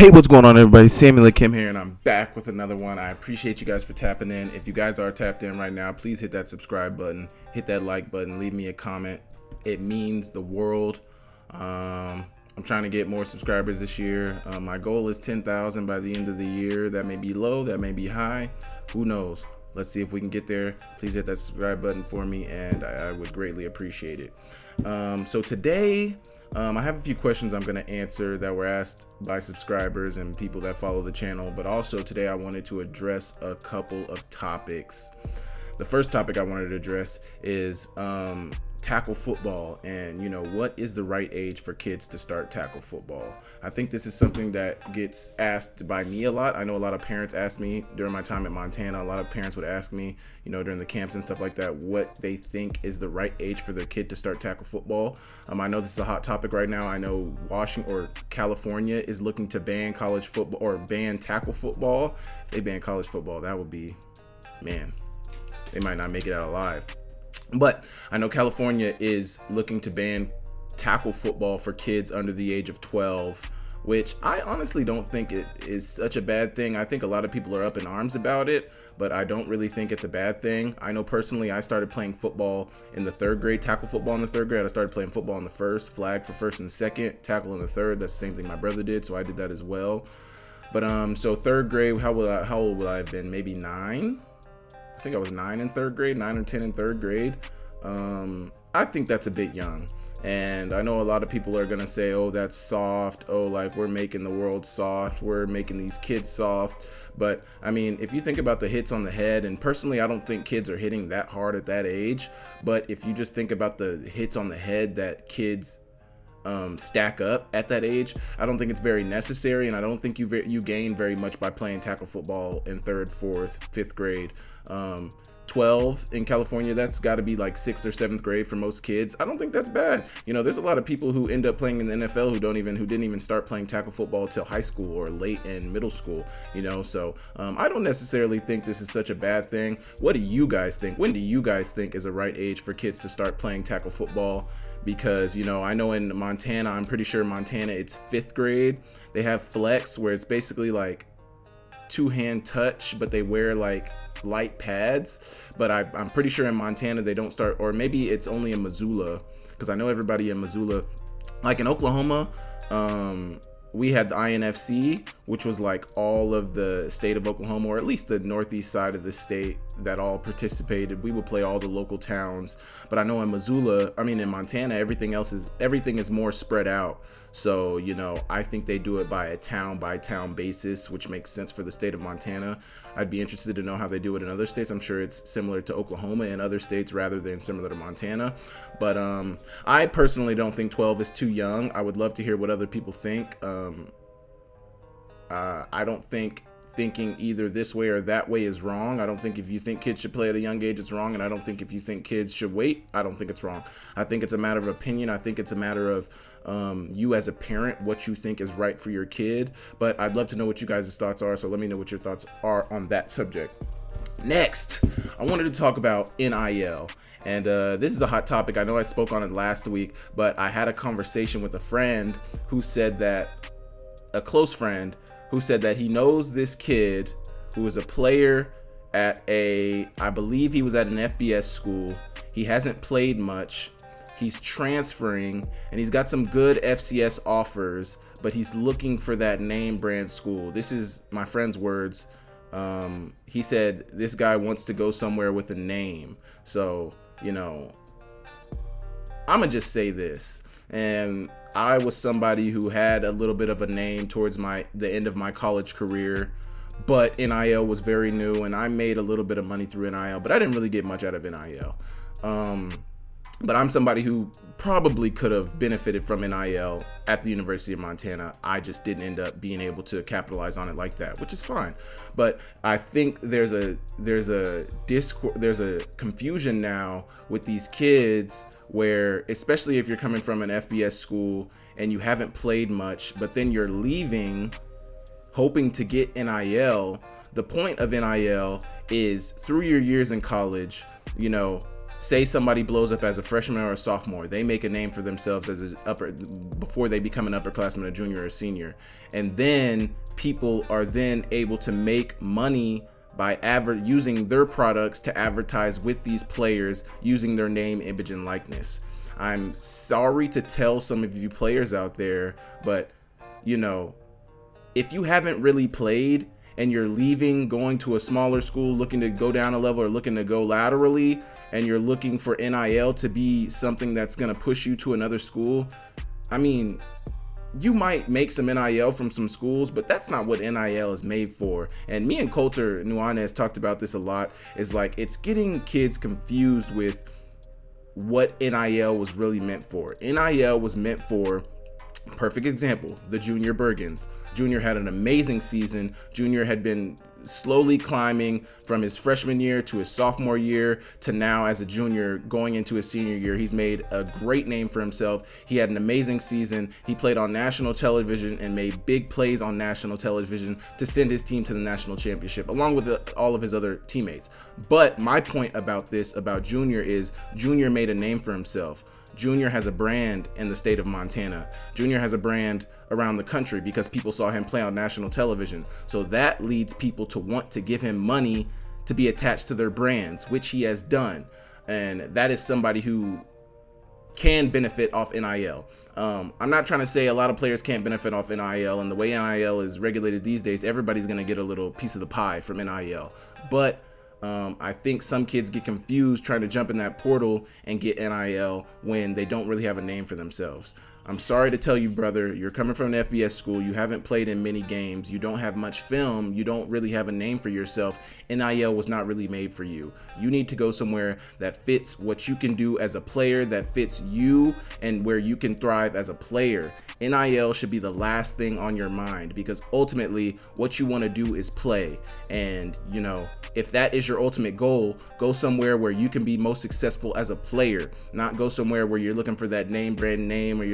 Hey, what's going on, everybody? Samuel Kim here, and I'm back with another one. I appreciate you guys for tapping in. If you guys are tapped in right now, please hit that subscribe button, hit that like button, leave me a comment. It means the world. I'm trying to get more subscribers this year. My goal is 10,000 by the end of the year. That may be low, that may be high. Who knows? Let's see if we can get there. Please hit that subscribe button for me, and I would greatly appreciate it. So today, I have a few questions I'm going to answer that were asked by subscribers and people that follow the channel. But also today, I wanted to address a couple of topics. The first topic I wanted to address is tackle football, and what is the right age for kids to start tackle football. I think this is something that gets asked by me a lot. I know a lot of parents asked me during my time at Montana. A lot of parents would ask me, during the camps and stuff like that, what they think is the right age for their kid to start tackle football. I know this is a hot topic right now. I know Washington or California is looking to ban college football or ban tackle football. If they ban college football, that would be, man, they might not make it out alive. But I know California is looking to ban tackle football for kids under the age of 12, which I honestly don't think it is such a bad thing. I think a lot of people are up in arms about it, but I don't really think it's a bad thing. I know personally I started playing football in the third grade, tackle football in the third grade. I started playing football in the first, flag for first and second, tackle in the third. That's the same thing my brother did, so I did that as well. But so third grade, how old would I have been? Maybe 9? I think I was 9 in third grade, 9 or 10 in third grade. I think that's a bit young. And I know a lot of people are going to say, oh, that's soft. Oh, like we're making the world soft. We're making these kids soft. But I mean, if you think about the hits on the head, and personally, I don't think kids are hitting that hard at that age. But if you just think about the hits on the head that kids stack up at that age, I don't think it's very necessary, and I don't think you gain very much by playing tackle football in third, fourth, fifth grade. 12 in California, that's got to be like 6th or 7th grade for most kids. I don't think that's bad. There's a lot of people who end up playing in the NFL who didn't even start playing tackle football till high school or late in middle school. So I don't necessarily think this is such a bad thing. What do you guys think? When do you guys think is a right age for kids to start playing tackle football? Because I know in Montana, I'm pretty sure Montana, it's 5th grade. They have flex, where it's basically like 2-hand touch, but they wear like light pads. But I'm pretty sure in Montana they don't start, or maybe it's only in Missoula, because I know everybody in Missoula, like in Oklahoma, we had the INFC, which was like all of the state of Oklahoma, or at least the northeast side of the state, that all participated. We would play all the local towns. But I know in Montana, everything is more spread out. So, I think they do it by a town by town basis, which makes sense for the state of Montana. I'd be interested to know how they do it in other states. I'm sure it's similar to Oklahoma and other states rather than similar to Montana. But I personally don't think 12 is too young. I would love to hear what other people think. I don't think thinking either this way or that way is wrong. I don't think if you think kids should play at a young age, it's wrong. And I don't think if you think kids should wait, I don't think it's wrong. I think it's a matter of opinion. I think it's a matter of you as a parent, what you think is right for your kid. But I'd love to know what you guys' thoughts are. So let me know what your thoughts are on that subject. Next, I wanted to talk about NIL. And this is a hot topic. I know I spoke on it last week, but I had a conversation with a friend who said that, a close friend, who said that he knows this kid who is a player at I believe he was at an FBS school. He hasn't played much. He's transferring, and he's got some good FCS offers, but he's looking for that name brand school. This is my friend's words. He said this guy wants to go somewhere with a name. So, I'ma just say this. And I was somebody who had a little bit of a name towards the end of my college career, but NIL was very new, and I made a little bit of money through NIL, but I didn't really get much out of NIL. But I'm somebody who probably could have benefited from NIL at the University of Montana. I just didn't end up being able to capitalize on it like that, which is fine. But I think there's a confusion now with these kids, where, especially if you're coming from an FBS school and you haven't played much, but then you're leaving hoping to get NIL. The point of NIL is, through your years in college, say somebody blows up as a freshman or a sophomore, they make a name for themselves as before they become an upperclassman, a junior or a senior, and then people are then able to make money by using their products to advertise with these players using their name, image, and likeness. I'm sorry to tell some of you players out there, but if you haven't really played and you're leaving, going to a smaller school, looking to go down a level or looking to go laterally, and you're looking for NIL to be something that's going to push you to another school, I mean, you might make some NIL from some schools, but that's not what NIL is made for. And me and Coulter Nuanez talked about this a lot, is like, it's getting kids confused with what NIL was really meant for. NIL was meant for, perfect example, the Junior Bergens. Junior had an amazing season. Junior had been slowly climbing from his freshman year to his sophomore year to now as a junior going into his senior year. He's made a great name for himself. He had an amazing season. He played on national television and made big plays on national television to send his team to the national championship, along with all of his other teammates. But my point about Junior is Junior made a name for himself. Junior has a brand in the state of Montana. Junior has a brand around the country because people saw him play on national television. So that leads people to want to give him money to be attached to their brands, which he has done. And that is somebody who can benefit off NIL. I'm not trying to say a lot of players can't benefit off NIL, and the way NIL is regulated these days, everybody's going to get a little piece of the pie from NIL. But I think some kids get confused trying to jump in that portal and get NIL when they don't really have a name for themselves. I'm sorry to tell you, brother, you're coming from an FBS school. You haven't played in many games. You don't have much film. You don't really have a name for yourself. NIL was not really made for you. You need to go somewhere that fits what you can do as a player, that fits you and where you can thrive as a player. NIL should be the last thing on your mind, because ultimately what you want to do is play. And, if that is your ultimate goal, go somewhere where you can be most successful as a player, not go somewhere where you're looking for that brand name, or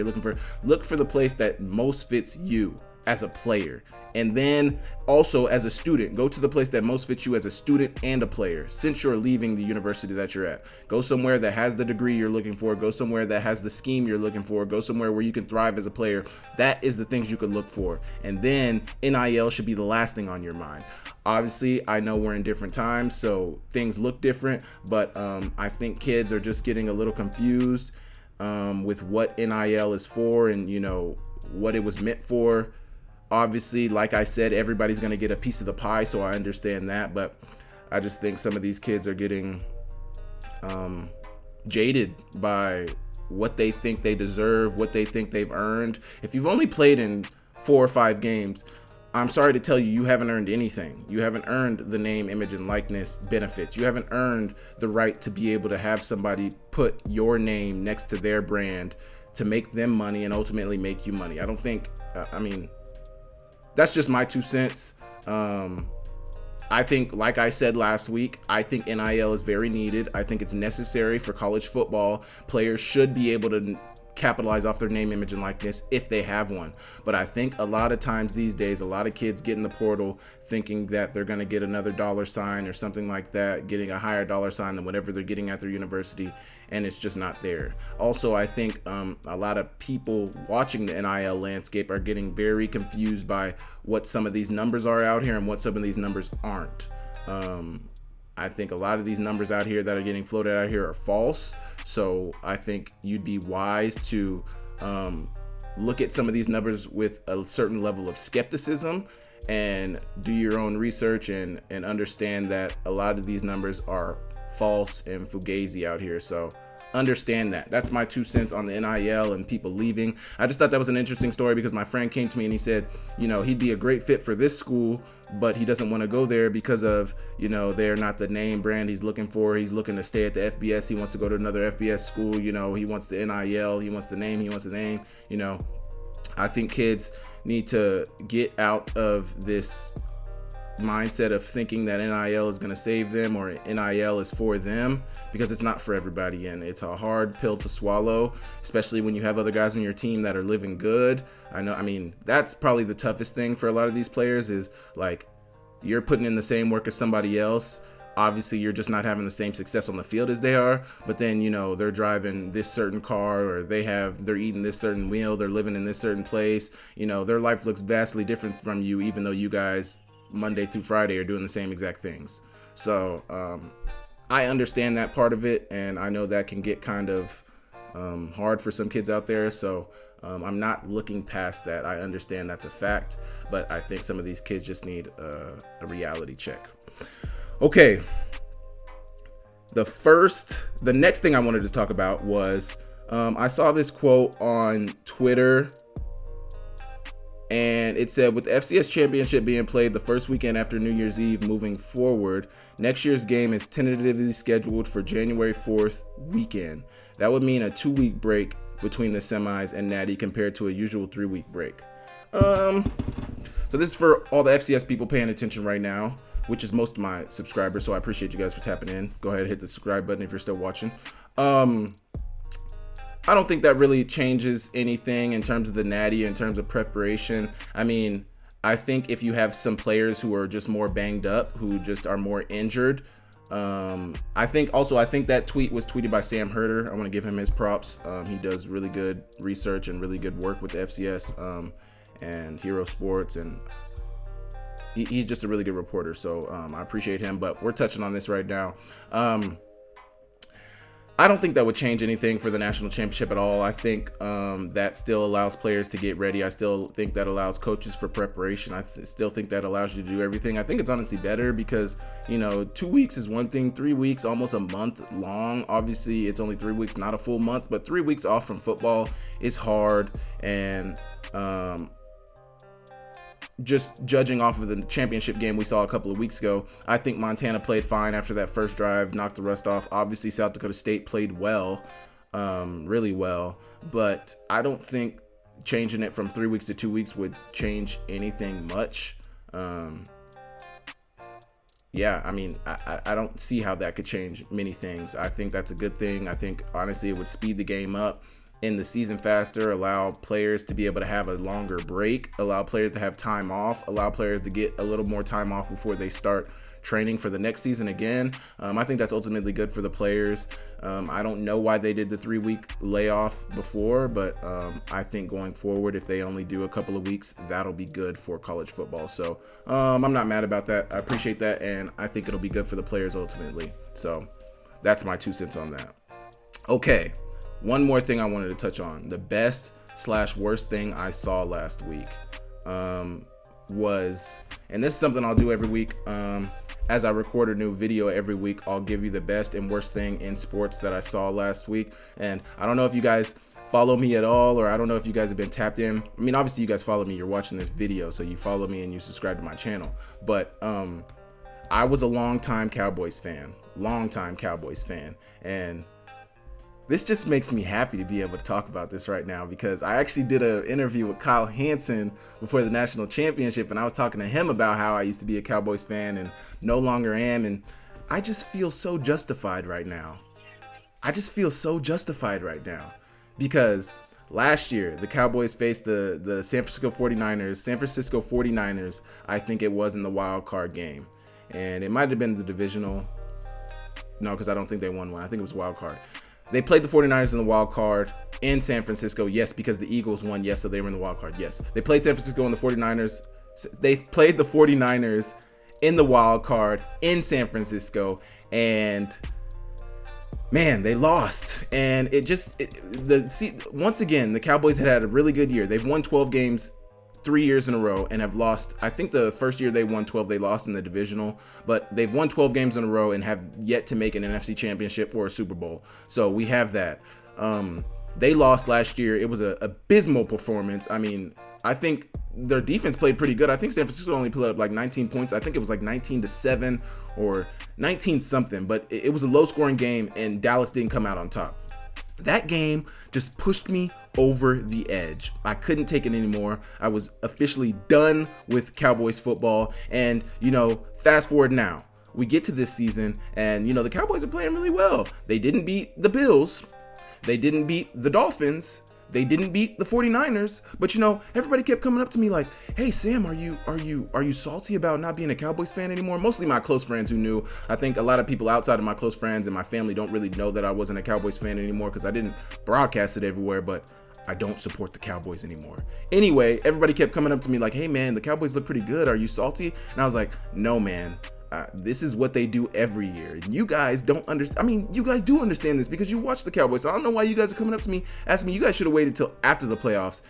look for the place that most fits you as a player. And then also as a student, go to the place that most fits you as a student and a player since you're leaving the university that you're at. Go somewhere that has the degree you're looking for. Go somewhere that has the scheme you're looking for. Go somewhere where you can thrive as a player. That is the things you can look for. And then NIL should be the last thing on your mind. Obviously, I know we're in different times, so things look different, but I think kids are just getting a little confused with what NIL is for and, what it was meant for. Obviously, like I said, everybody's going to get a piece of the pie, so I understand that, but I just think some of these kids are getting jaded by what they think they deserve, what they think they've earned. If you've only played in 4 or 5 games, I'm sorry to tell you, you haven't earned anything. You haven't earned the name, image, and likeness benefits. You haven't earned the right to be able to have somebody put your name next to their brand to make them money and ultimately make you money. I don't think, that's just my 2 cents. I think, like I said last week, I think NIL is very needed. I think it's necessary for college football. Players should be able to capitalize off their name, image, and likeness if they have one. But I think a lot of times these days, a lot of kids get in the portal thinking that they're going to get another $sign or something like that, getting a higher $sign than whatever they're getting at their university, and it's just not there. Also, I think a lot of people watching the NIL landscape are getting very confused by what some of these numbers are out here and what some of these numbers aren't. I think a lot of these numbers out here that are getting floated out here are false. So I think you'd be wise to look at some of these numbers with a certain level of skepticism and do your own research and understand that a lot of these numbers are false and fugazi out here. So understand that. That's my 2 cents on the NIL and people leaving. I just thought that was an interesting story because my friend came to me and he said, he'd be a great fit for this school, but he doesn't want to go there because of, they're not the name brand he's looking for. He's looking to stay at the FBS. He wants to go to another FBS school. He wants the NIL. He wants the name. I think kids need to get out of this mindset of thinking that NIL is going to save them or NIL is for them, because it's not for everybody, and it's a hard pill to swallow, especially when you have other guys on your team that are living good. That's probably the toughest thing for a lot of these players is like, you're putting in the same work as somebody else. obviously you're just not having the same success on the field as they are, but then, you know, they're driving this certain car, or they're eating this certain meal, they're living in this certain place. You know, their life looks vastly different from you, even though you guys Monday through Friday are doing the same exact things. So I understand that part of it, and I know that can get kind of hard for some kids out there. So I'm not looking past that. I understand that's a fact, but I think some of these kids just need a reality check. Okay. The next thing I wanted to talk about was I saw this quote on Twitter, and it said, with the FCS championship being played the first weekend after New Year's Eve moving forward, next year's game is tentatively scheduled for January 4th weekend. That would mean a 2-week break between the semis and Natty compared to a usual 3-week break. So this is for all the FCS people paying attention right now, which is most of my subscribers. So I appreciate you guys for tapping in. Go ahead and hit the subscribe button if you're still watching. I don't think that really changes anything in terms of the Natty, in terms of preparation. I mean, I think if you have some players who are just more banged up, who just are more injured, I think that tweet was tweeted by Sam Herder. I want to give him his props. He does really good research and really good work with the FCS and Hero Sports, and he's just a really good reporter. So I appreciate him, but we're touching on this right now. I don't think that would change anything for the national championship at all. I think that still allows players to get ready. I still think that allows coaches for preparation. I still think that allows you to do everything. I think it's honestly better because, you know, 2 weeks is one thing, 3 weeks, almost a month long. Obviously, it's only 3 weeks, not a full month, but 3 weeks off from football is hard. And just judging off of the championship game we saw a couple of weeks ago, I think Montana played fine after that first drive, knocked the rust off. Obviously, South Dakota State played well, really well, but I don't think changing it from 3 weeks to 2 weeks would change anything much. Yeah, I mean, I don't see how that could change many things. I think that's a good thing. I think, honestly, it would speed the game up, in the season faster, allow players to be able to have a longer break, allow players to have time off, allow players to get a little more time off before they start training for the next season again. I think that's ultimately good for the players. I don't know why they did the 3-week layoff before, but I think going forward, if they only do a couple of weeks, that'll be good for college football. So I'm not mad about that. I appreciate that, and I think it'll be good for the players ultimately. So that's my 2 cents on that. Okay. One more thing I wanted to touch on. The best/worst thing I saw last week was, and this is something I'll do every week, as I record a new video every week, I'll give you the best and worst thing in sports that I saw last week. And I don't know if you guys follow me at all, or I don't know if you guys have been tapped in. I mean, obviously you guys follow me, you're watching this video, so you follow me and you subscribe to my channel. But I was a longtime Cowboys fan, and this just makes me happy to be able to talk about this right now, because I actually did an interview with Kyle Hansen before the national championship, and I was talking to him about how I used to be a Cowboys fan and no longer am, and I just feel so justified right now. Because last year the Cowboys faced the San Francisco 49ers. I think it was in the wild card game, and it might have been the divisional. No, because I don't think they won one. I think it was wild card. They played the 49ers in the wild card in San Francisco. Yes, because the Eagles won. Yes, so they were in the wild card. Yes. They played San Francisco and the 49ers. They played the 49ers in the wild card in San Francisco, and man, they lost. And once again, the Cowboys had a really good year. They've won 12 games 3 years in a row and have lost. I think the first year they won 12, they lost in the divisional, but they've won 12 games in a row and have yet to make an NFC championship or a Super Bowl. So we have that. They lost last year. It was an abysmal performance. I mean, I think their defense played pretty good. I think San Francisco only put up like 19 points. I think it was like 19-7 or 19 something, but it was a low scoring game and Dallas didn't come out on top. That game just pushed me over the edge. I couldn't take it anymore. I was officially done with Cowboys football. And, fast forward now. We get to this season and, the Cowboys are playing really well. They didn't beat the Bills. They didn't beat the Dolphins. They didn't beat the 49ers, but everybody kept coming up to me like, "Hey Sam, are you salty about not being a Cowboys fan anymore?" Mostly my close friends who knew. I think a lot of people outside of my close friends and my family don't really know that I wasn't a Cowboys fan anymore because I didn't broadcast it everywhere, but I don't support the Cowboys anymore. Anyway, everybody kept coming up to me like, "Hey man, the Cowboys look pretty good. Are you salty?" And I was like, "No man. This is what they do every year. And you guys don't understand. I mean, you guys do understand this because you watch the Cowboys. So I don't know why you guys are coming up to me asking me. You guys should have waited till after the playoffs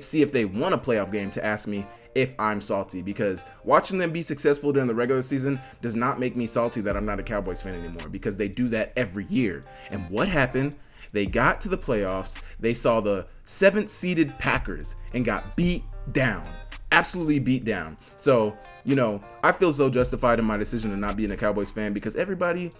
see if they won a playoff game to ask me if I'm salty, because watching them be successful during the regular season does not make me salty that I'm not a Cowboys fan anymore, because they do that every year. And what happened? They got to the playoffs. They saw the 7th seeded Packers and got beat down. Absolutely beat down. So, I feel so justified in my decision of not being a Cowboys fan because everybody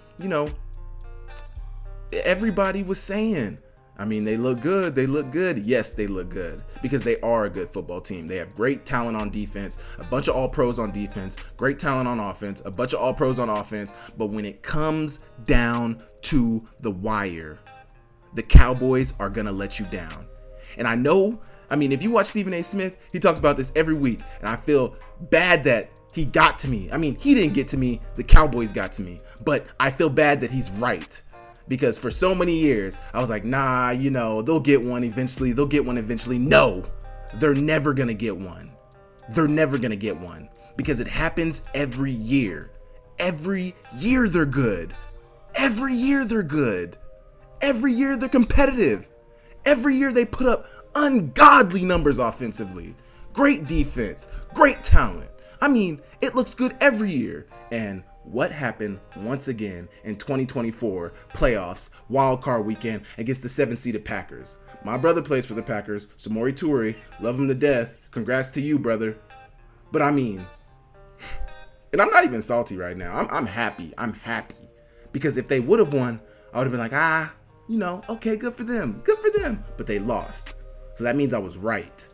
was saying, I mean, they look good. They look good. Yes, they look good because they are a good football team. They have great talent on defense, a bunch of all pros on defense, great talent on offense, a bunch of all pros on offense. But when it comes down to the wire, the Cowboys are going to let you down. And if you watch Stephen A. Smith, he talks about this every week, and I feel bad that he got to me. I mean, he didn't get to me. The Cowboys got to me. But I feel bad that he's right, because for so many years, I was like, nah, they'll get one eventually. They'll get one eventually. No, they're never going to get one. They're never going to get one because it happens every year. Every year they're good. Every year they're good. Every year they're competitive. Every year they put up ungodly numbers offensively. Great defense, great talent. I mean, it looks good every year. And what happened once again in 2024 playoffs, wild card weekend against the 7th-seeded Packers? My brother plays for the Packers, Samori Toure. Love him to death. Congrats to you, brother. But I mean, and I'm not even salty right now. I'm happy. I'm happy. Because if they would have won, I would have been like, okay, good for them. Good for them. But they lost. So that means I was right,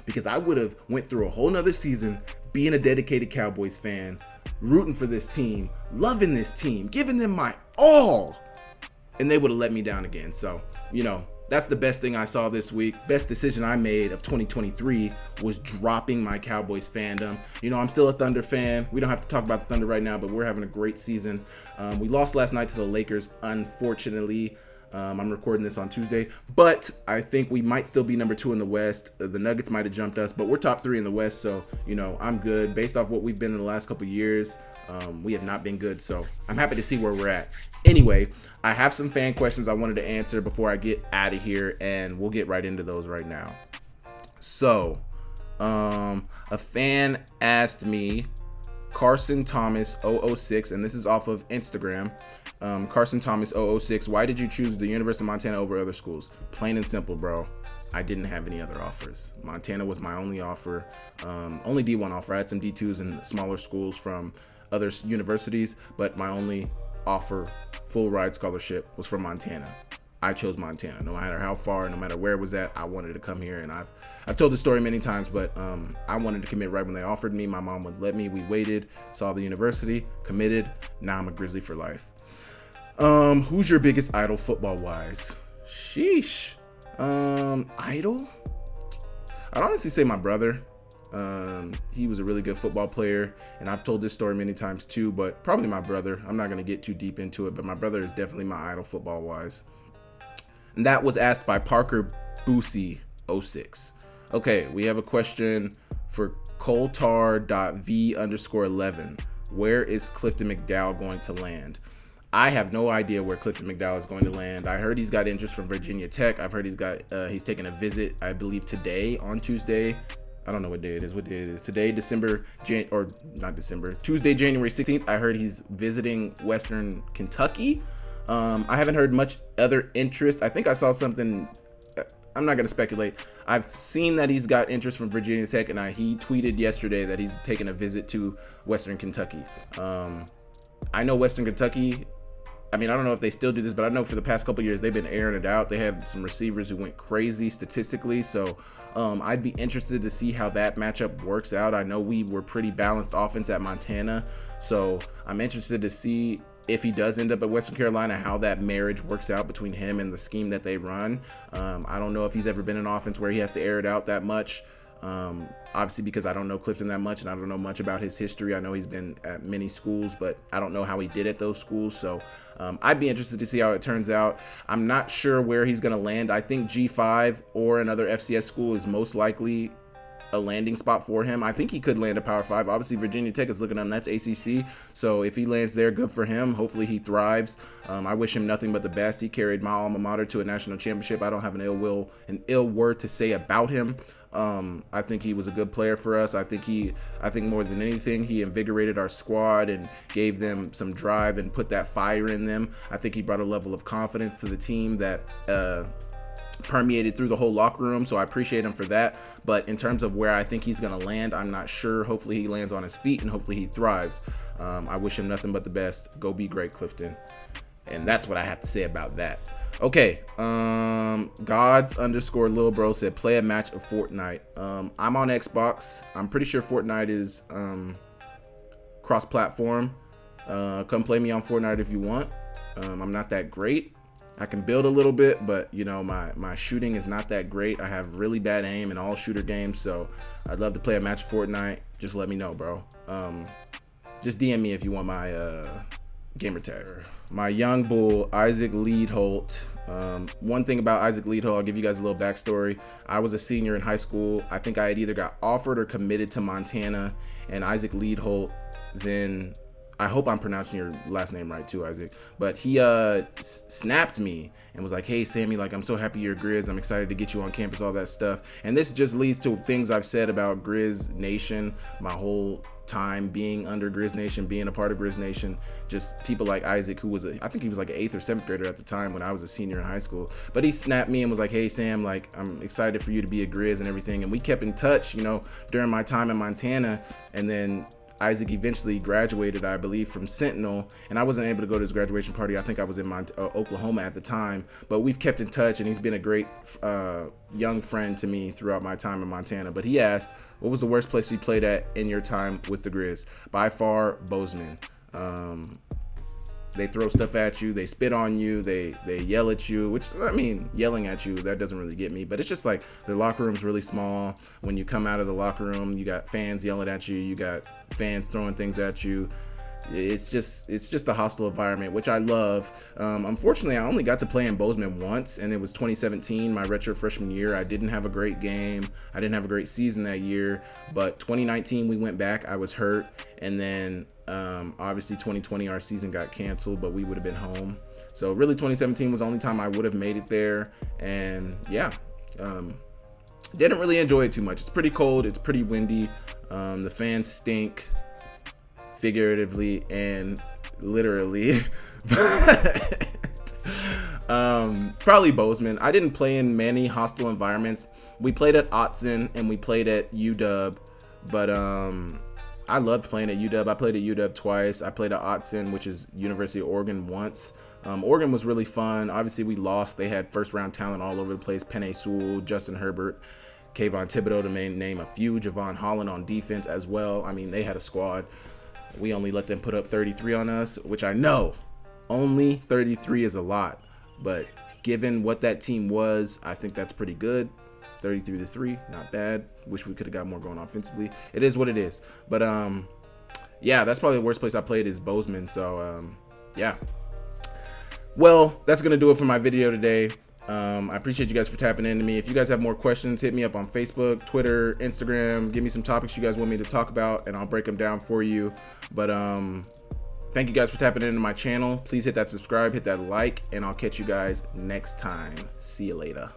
because I would have went through a whole nother season being a dedicated Cowboys fan, rooting for this team, loving this team, giving them my all, and they would have let me down again. So, that's the best thing I saw this week. Best decision I made of 2023 was dropping my Cowboys fandom. I'm still a Thunder fan. We don't have to talk about the Thunder right now, but we're having a great season. We lost last night to the Lakers, unfortunately. I'm recording this on Tuesday, but I think we might still be number 2 in the West. The Nuggets might have jumped us, but we're top 3 in the West, so, I'm good. Based off what we've been in the last couple years, we have not been good, so I'm happy to see where we're at. Anyway, I have some fan questions I wanted to answer before I get out of here, and we'll get right into those right now. So, a fan asked me, Carson Thomas 006, and this is off of Instagram. Carson Thomas 006, why did you choose the University of Montana over other schools? Plain and simple, bro. I didn't have any other offers. Montana was my only offer, only D1 offer. I had some D2s and smaller schools from other universities, but my only offer, full ride scholarship, was from Montana. I chose Montana. No matter how far, no matter where it was at, I wanted to come here, and I've told the story many times, but I wanted to commit right when they offered me. My mom would let me. We waited, saw the university, committed. Now I'm a Grizzly for life. Who's your biggest idol football-wise? Sheesh. Idol? I'd honestly say my brother. He was a really good football player, and I've told this story many times too, but probably my brother. I'm not going to get too deep into it, but my brother is definitely my idol football-wise. And that was asked by Parker Boosie 06. Okay, we have a question for Coltar.v_11. Where is Clifton McDowell going to land? I have no idea where Clifton McDowell is going to land. I heard he's got interest from Virginia Tech. I've heard he's taking a visit, I believe today on Tuesday. I don't know what day it is. What day it is today? Tuesday, January 16th. I heard he's visiting Western Kentucky. I haven't heard much other interest. I think I saw something. I'm not going to speculate. I've seen that he's got interest from Virginia Tech, and he tweeted yesterday that he's taking a visit to Western Kentucky. I know Western Kentucky. I mean, I don't know if they still do this, but I know for the past couple of years, they've been airing it out. They had some receivers who went crazy statistically. So I'd be interested to see how that matchup works out. I know we were pretty balanced offense at Montana. So I'm interested to see if he does end up at Western Carolina, how that marriage works out between him and the scheme that they run. I don't know if he's ever been in an offense where he has to air it out that much. Obviously, because I don't know Clifton that much and I don't know much about his history. I know he's been at many schools, but I don't know how he did at those schools. So I'd be interested to see how it turns out. I'm not sure where he's going to land. I think G5 or another FCS school is most likely a landing spot for him. I think he could land a Power 5. Obviously, Virginia Tech is looking at him. That's ACC. So if he lands there, good for him. Hopefully he thrives. I wish him nothing but the best. He carried my alma mater to a national championship. I don't have an ill word to say about him. I think he was a good player for us. I think more than anything, he invigorated our squad and gave them some drive and put that fire in them. I think he brought a level of confidence to the team that permeated through the whole locker room, so I appreciate him for that. But in terms of where I think he's going to land, I'm not sure. Hopefully he lands on his feet and hopefully he thrives. I wish him nothing but the best. Go be great, Clifton. And that's what I have to say about that. Okay, Gods_Lil Bro said play a match of Fortnite. I'm on Xbox. I'm pretty sure Fortnite is cross-platform. Come play me on Fortnite if you want. I'm not that great. I can build a little bit, but you know, my shooting is not that great. I have really bad aim in all shooter games, so I'd love to play a match of Fortnite. Just let me know, bro. Just DM me if you want my gamer tag. My young bull, Isaac Leadholt. One thing about Isaac Leadholt, I'll give you guys a little backstory. I was a senior in high school. I think I had either got offered or committed to Montana, and Isaac Leadholt then, I hope I'm pronouncing your last name right too, Isaac, but he snapped me and was like, hey Sammy, like, I'm so happy you're Grizz, I'm excited to get you on campus, all that stuff. And this just leads to things I've said about Grizz Nation my whole time being under Grizz Nation, being a part of Grizz Nation. Just people like Isaac, who was I think he was like an 8th or 7th grader at the time when I was a senior in high school, but he snapped me and was like, hey Sam, like, I'm excited for you to be a Grizz and everything. And we kept in touch, you know, during my time in Montana. And then Isaac eventually graduated, I believe, from Sentinel, and I wasn't able to go to his graduation party. I think I was in Oklahoma at the time, but we've kept in touch, and he's been a great young friend to me throughout my time in Montana. But he asked, what was the worst place you played at in your time with the Grizz? By far, Bozeman. They throw stuff at you, they spit on you, they yell at you, which, I mean, yelling at you, that doesn't really get me, but it's just like their locker room's really small. When you come out of the locker room, you got fans yelling at you, you got fans throwing things at you. It's just a hostile environment, which I love. Unfortunately, I only got to play in Bozeman once, and it was 2017, my retro freshman year. I didn't have a great game. I didn't have a great season that year, but 2019 we went back. I was hurt, and then obviously 2020 our season got canceled, but we would have been home. So really 2017 was the only time I would have made it there. And yeah, didn't really enjoy it too much. It's pretty cold, it's pretty windy, the fans stink, figuratively and literally. Probably Bozeman. I didn't play in many hostile environments. We played at Autzen and we played at UW, but I loved playing at UW. I played at UW twice. I played at Autzen, which is University of Oregon, once. Oregon was really fun. Obviously, we lost. They had first-round talent all over the place. Penei Sewell, Justin Herbert, Kayvon Thibodeau, to name a few. Javon Holland on defense as well. I mean, they had a squad. We only let them put up 33 on us, which I know only 33 is a lot. But given what that team was, I think that's pretty good. 33-3, not bad. Wish we could have got more going offensively. It is what it is. But yeah, that's probably the worst place I played is Bozeman. So yeah. Well, that's gonna do it for my video today. I appreciate you guys for tapping into me. If you guys have more questions, hit me up on Facebook, Twitter, Instagram. Give me some topics you guys want me to talk about, and I'll break them down for you. But thank you guys for tapping into my channel. Please hit that subscribe, hit that like, and I'll catch you guys next time. See you later.